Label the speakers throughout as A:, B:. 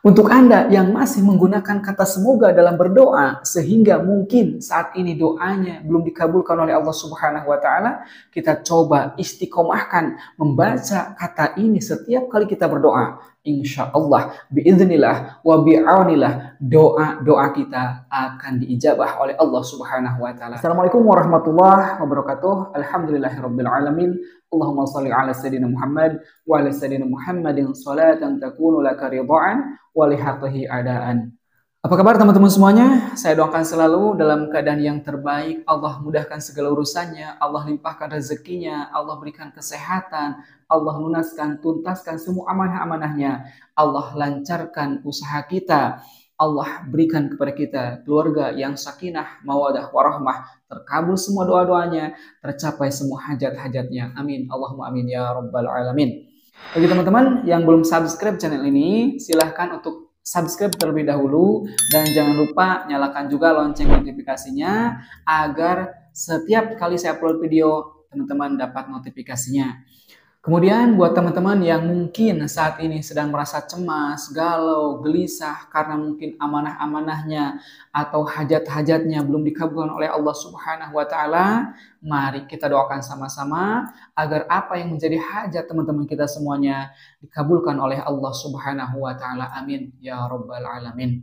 A: Untuk Anda yang masih menggunakan kata semoga dalam berdoa, sehingga mungkin saat ini doanya belum dikabulkan oleh Allah Subhanahu wa Ta'ala, kita coba istiqomahkan membaca kata ini setiap kali kita berdoa. Insya Allah, biiznillah, wa bi'aunillah, doa-doa kita akan diijabah oleh Allah Subhanahu wa Ta'ala. Assalamualaikum warahmatullahi wabarakatuh. Alhamdulillahirabbil alamin. Allahumma shalli ala sayyidina Muhammad wa ala sayyidina Muhammadin salatan takunu laka ridhaan walihatihi adaan. Apa kabar teman-teman semuanya? Saya doakan selalu dalam keadaan yang terbaik. Allah mudahkan segala urusannya, Allah limpahkan rezekinya, Allah berikan kesehatan, Allah lunaskan, tuntaskan semua amanah-amanahnya, Allah lancarkan usaha kita, Allah berikan kepada kita keluarga yang sakinah, mawadah, warahmah, terkabul semua doa-doanya, tercapai semua hajat-hajatnya. Amin. Allahumma amin ya rabbal alamin. Bagi teman-teman yang belum subscribe channel ini, silahkan untuk subscribe terlebih dahulu dan jangan lupa nyalakan juga lonceng notifikasinya agar setiap kali saya upload video teman-teman dapat notifikasinya. Kemudian buat teman-teman yang mungkin saat ini sedang merasa cemas, galau, gelisah karena mungkin amanah-amanahnya atau hajat-hajatnya belum dikabulkan oleh Allah Subhanahu wa Ta'ala, mari kita doakan sama-sama agar apa yang menjadi hajat teman-teman kita semuanya dikabulkan oleh Allah Subhanahu wa Ta'ala. Amin ya rabbal alamin.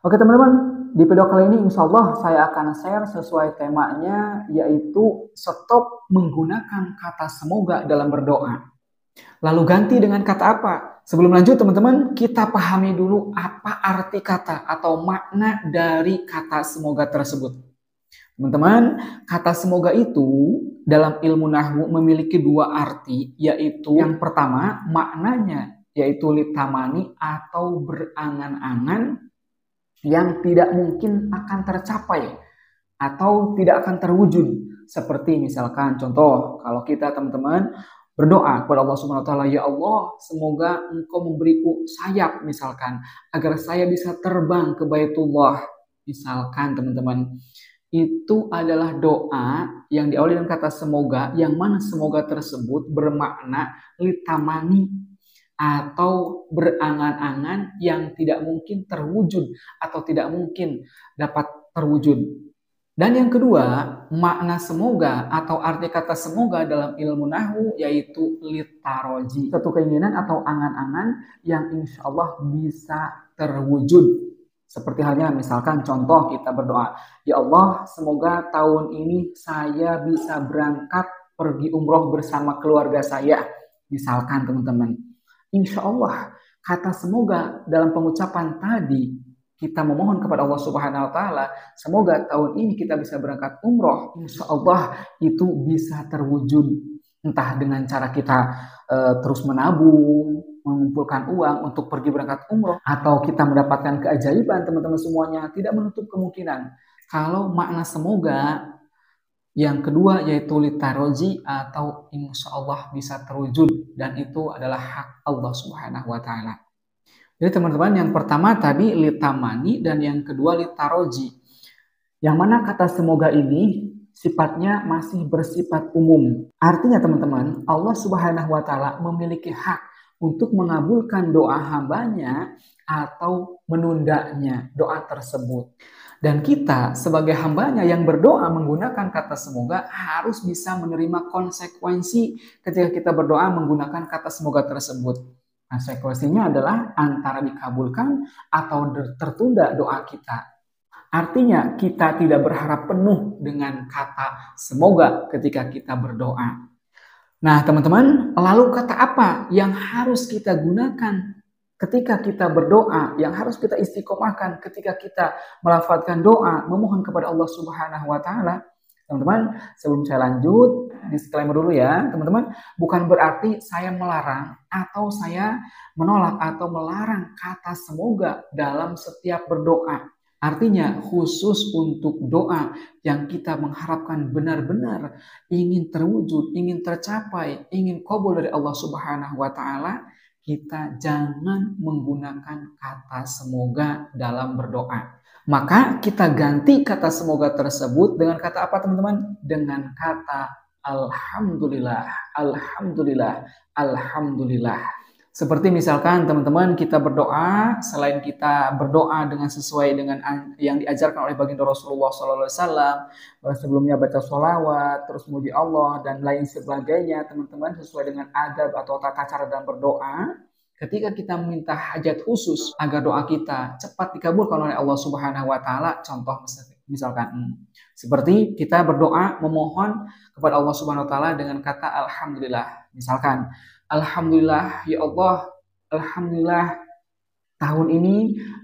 A: Oke teman-teman, di video kali ini insya Allah saya akan share sesuai temanya, yaitu stop menggunakan kata semoga dalam berdoa. Lalu ganti dengan kata apa? Sebelum lanjut teman-teman, kita pahami dulu apa arti kata atau makna dari kata semoga tersebut. Teman-teman, kata semoga itu dalam ilmu nahwu memiliki dua arti, yaitu yang pertama maknanya yaitu litamani atau berangan-angan yang tidak mungkin akan tercapai atau tidak akan terwujud. Seperti misalkan contoh, kalau kita teman-teman berdoa kepada Allah Subhanahu wa Ta'ala, ya Allah, semoga Engkau memberiku sayap misalkan agar saya bisa terbang ke Baitullah. Misalkan teman-teman, itu adalah doa yang diawali dengan kata semoga, yang mana semoga tersebut bermakna litamani atau berangan-angan yang tidak mungkin terwujud atau tidak mungkin dapat terwujud. Dan yang kedua, makna semoga atau arti kata semoga dalam ilmu nahwu yaitu litaroji, satu keinginan atau angan-angan yang insya Allah bisa terwujud. Seperti halnya misalkan contoh kita berdoa, ya Allah, semoga tahun ini saya bisa berangkat pergi umroh bersama keluarga saya. Misalkan teman-teman, insya Allah kata semoga dalam pengucapan tadi kita memohon kepada Allah Subhanahu wa Ta'ala, semoga tahun ini kita bisa berangkat umroh, insya Allah itu bisa terwujud. Entah dengan cara kita terus menabung, mengumpulkan uang untuk pergi berangkat umroh, atau kita mendapatkan keajaiban teman-teman semuanya, tidak menutup kemungkinan. Kalau makna semoga yang kedua yaitu litaroji atau insya Allah bisa terwujud, dan itu adalah hak Allah Subhanahu wa Ta'ala. Jadi teman-teman, yang pertama tadi litamani dan yang kedua litaroji. Yang mana kata semoga ini sifatnya masih bersifat umum. Artinya teman-teman, Allah Subhanahu wa Ta'ala memiliki hak untuk mengabulkan doa hambanya atau menundanya doa tersebut. Dan kita sebagai hambanya yang berdoa menggunakan kata semoga harus bisa menerima konsekuensi ketika kita berdoa menggunakan kata semoga tersebut. Konsekuensinya adalah antara dikabulkan atau tertunda doa kita. Artinya kita tidak berharap penuh dengan kata semoga ketika kita berdoa. Nah teman-teman, lalu kata apa yang harus kita gunakan ketika kita berdoa, yang harus kita istiqomahkan ketika kita melafadzkan doa, memohon kepada Allah Subhanahu wa Ta'ala? Teman-teman, sebelum saya lanjut, disclaimer dulu ya, teman-teman, bukan berarti saya melarang atau saya menolak atau melarang kata semoga dalam setiap berdoa. Artinya khusus untuk doa yang kita mengharapkan benar-benar ingin terwujud, ingin tercapai, ingin qabul dari Allah Subhanahu wa Ta'ala, kita jangan menggunakan kata semoga dalam berdoa. Maka kita ganti kata semoga tersebut dengan kata apa teman-teman? Dengan kata alhamdulillah, alhamdulillah, alhamdulillah. Seperti misalkan teman-teman kita berdoa, selain kita berdoa dengan sesuai dengan yang diajarkan oleh baginda Rasulullah SAW, sebelumnya baca sholawat, terus muji Allah dan lain sebagainya, teman-teman sesuai dengan adab atau tata cara dalam berdoa. Ketika kita meminta hajat khusus agar doa kita cepat dikabulkan oleh Allah Subhanahu Wa Taala, contoh misalkan seperti kita berdoa memohon kepada Allah Subhanahu Wa Taala dengan kata alhamdulillah, misalkan alhamdulillah ya Allah, alhamdulillah tahun ini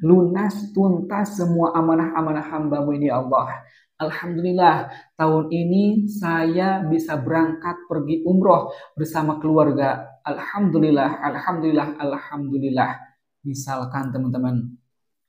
A: lunas tuntas semua amanah-amanah hamba-Mu ini ya Allah. Alhamdulillah tahun ini saya bisa berangkat pergi umroh bersama keluarga. Alhamdulillah, alhamdulillah, alhamdulillah. Misalkan teman-teman.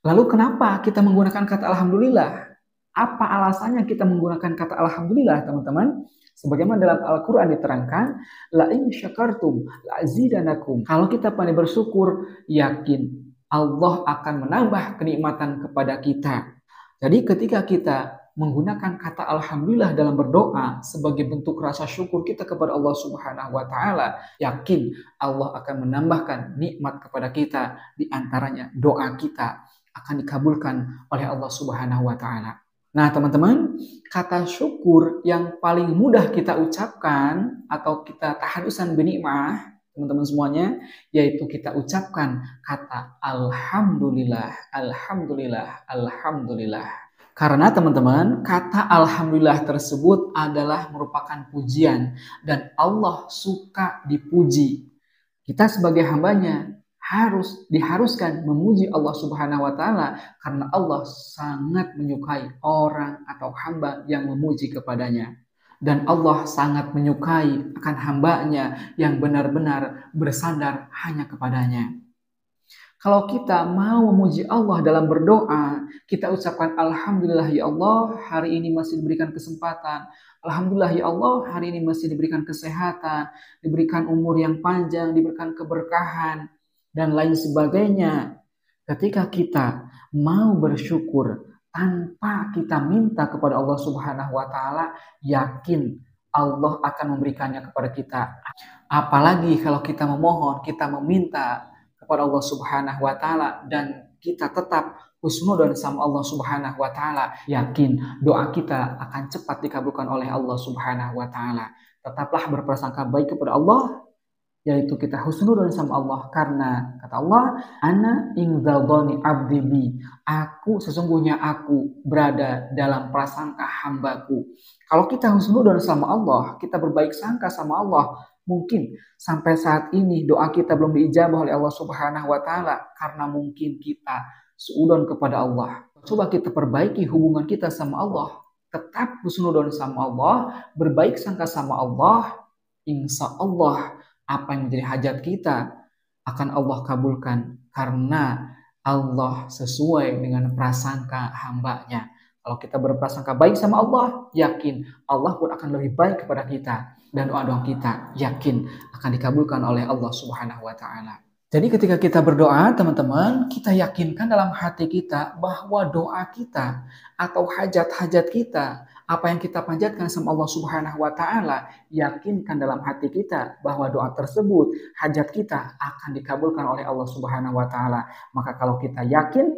A: Lalu kenapa kita menggunakan kata alhamdulillah? Apa alasannya kita menggunakan kata alhamdulillah teman-teman? Sebagaimana dalam Al-Quran diterangkan, la in syakartum la azidanakum. Kalau kita pandai bersyukur, yakin Allah akan menambah kenikmatan kepada kita. Jadi ketika kita menggunakan kata alhamdulillah dalam berdoa sebagai bentuk rasa syukur kita kepada Allah Subhanahu wa taala, yakin Allah akan menambahkan nikmat kepada kita, di antaranya doa kita akan dikabulkan oleh Allah Subhanahu wa taala. Nah, teman-teman, kata syukur yang paling mudah kita ucapkan atau kita tahadusan binikmah, teman-teman semuanya, yaitu kita ucapkan kata alhamdulillah, alhamdulillah, alhamdulillah. Karena teman-teman, kata alhamdulillah tersebut adalah merupakan pujian dan Allah suka dipuji. Kita sebagai hambanya diharuskan memuji Allah Subhanahu wa taala karena Allah sangat menyukai orang atau hamba yang memuji kepadanya. Dan Allah sangat menyukai akan hambanya yang benar-benar bersandar hanya kepadanya. Kalau kita mau memuji Allah dalam berdoa, kita ucapkan alhamdulillah ya Allah, hari ini masih diberikan kesempatan. Alhamdulillah ya Allah, hari ini masih diberikan kesehatan, diberikan umur yang panjang, diberikan keberkahan, dan lain sebagainya. Ketika kita mau bersyukur tanpa kita minta kepada Allah Subhanahu wa taala, yakin Allah akan memberikannya kepada kita. Apalagi kalau kita memohon, kita meminta kepada Allah Subhanahu wa taala dan kita tetap husnudzon sama Allah Subhanahu wa taala, yakin doa kita akan cepat dikabulkan oleh Allah Subhanahu wa taala. Tetaplah berprasangka baik kepada Allah, yaitu kita husnudzon sama Allah, karena kata Allah, ana ingzaldoni abdi bi, sesungguhnya aku berada dalam prasangka hambaku. Kalau kita husnudzon sama Allah, kita berbaik sangka sama Allah, mungkin sampai saat ini doa kita belum diijabah oleh Allah Subhanahu wa taala karena mungkin kita suudzon kepada Allah. Coba kita perbaiki hubungan kita sama Allah, tetap husnudzon sama Allah, berbaik sangka sama Allah, insya Allah apa yang menjadi hajat kita akan Allah kabulkan karena Allah sesuai dengan prasangka hambanya. Kalau kita berprasangka baik sama Allah, yakin Allah pun akan lebih baik kepada kita. Dan doa-doa kita yakin akan dikabulkan oleh Allah Subhanahu wa taala. Jadi ketika kita berdoa, teman-teman, kita yakinkan dalam hati kita bahwa doa kita atau hajat-hajat kita, apa yang kita panjatkan sama Allah Subhanahu wa taala, yakinkan dalam hati kita bahwa doa tersebut, hajat kita akan dikabulkan oleh Allah Subhanahu wa taala. Maka kalau kita yakin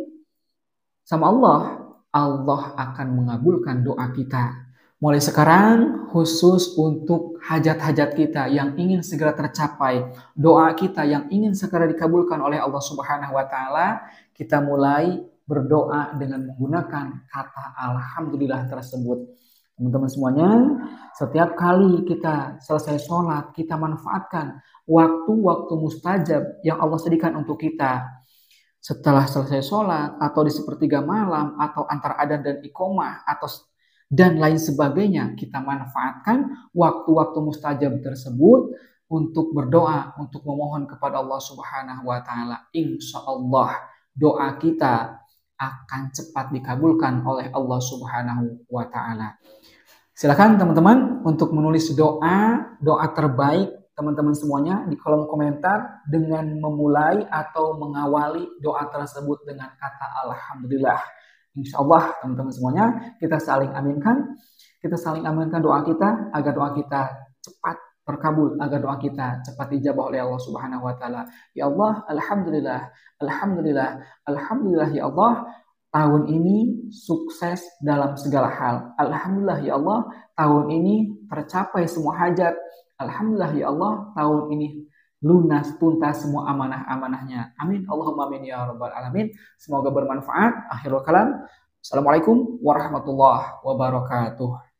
A: sama Allah, Allah akan mengabulkan doa kita. Mulai sekarang khusus untuk hajat-hajat kita yang ingin segera tercapai, doa kita yang ingin segera dikabulkan oleh Allah Subhanahu wa taala, kita mulai berdoa dengan menggunakan kata alhamdulillah tersebut. Teman-teman semuanya, setiap kali kita selesai sholat, kita manfaatkan waktu-waktu mustajab yang Allah sediakan untuk kita. Setelah selesai sholat, atau di sepertiga malam, atau antara adzan dan iqomah, atau dan lain sebagainya, kita manfaatkan waktu-waktu mustajab tersebut untuk berdoa, untuk memohon kepada Allah Subhanahu wa taala. Insya Allah doa kita akan cepat dikabulkan oleh Allah Subhanahu wa taala. Silakan teman-teman untuk menulis doa terbaik teman-teman semuanya di kolom komentar dengan memulai atau mengawali doa tersebut dengan kata alhamdulillah. Insya Allah teman-teman semuanya kita saling aminkan doa kita agar doa kita cepat terkabul, agar doa kita cepat dijabah oleh Allah Subhanahu wa taala. Ya Allah, alhamdulillah, alhamdulillah, alhamdulillah ya Allah, tahun ini sukses dalam segala hal. Alhamdulillah ya Allah, tahun ini tercapai semua hajat. Alhamdulillah ya Allah, tahun ini lunas tuntas semua amanah-amanahnya. Amin. Allahumma amin ya rabbal alamin. Semoga bermanfaat. Akhirul kalam. Assalamualaikum warahmatullahi wabarakatuh.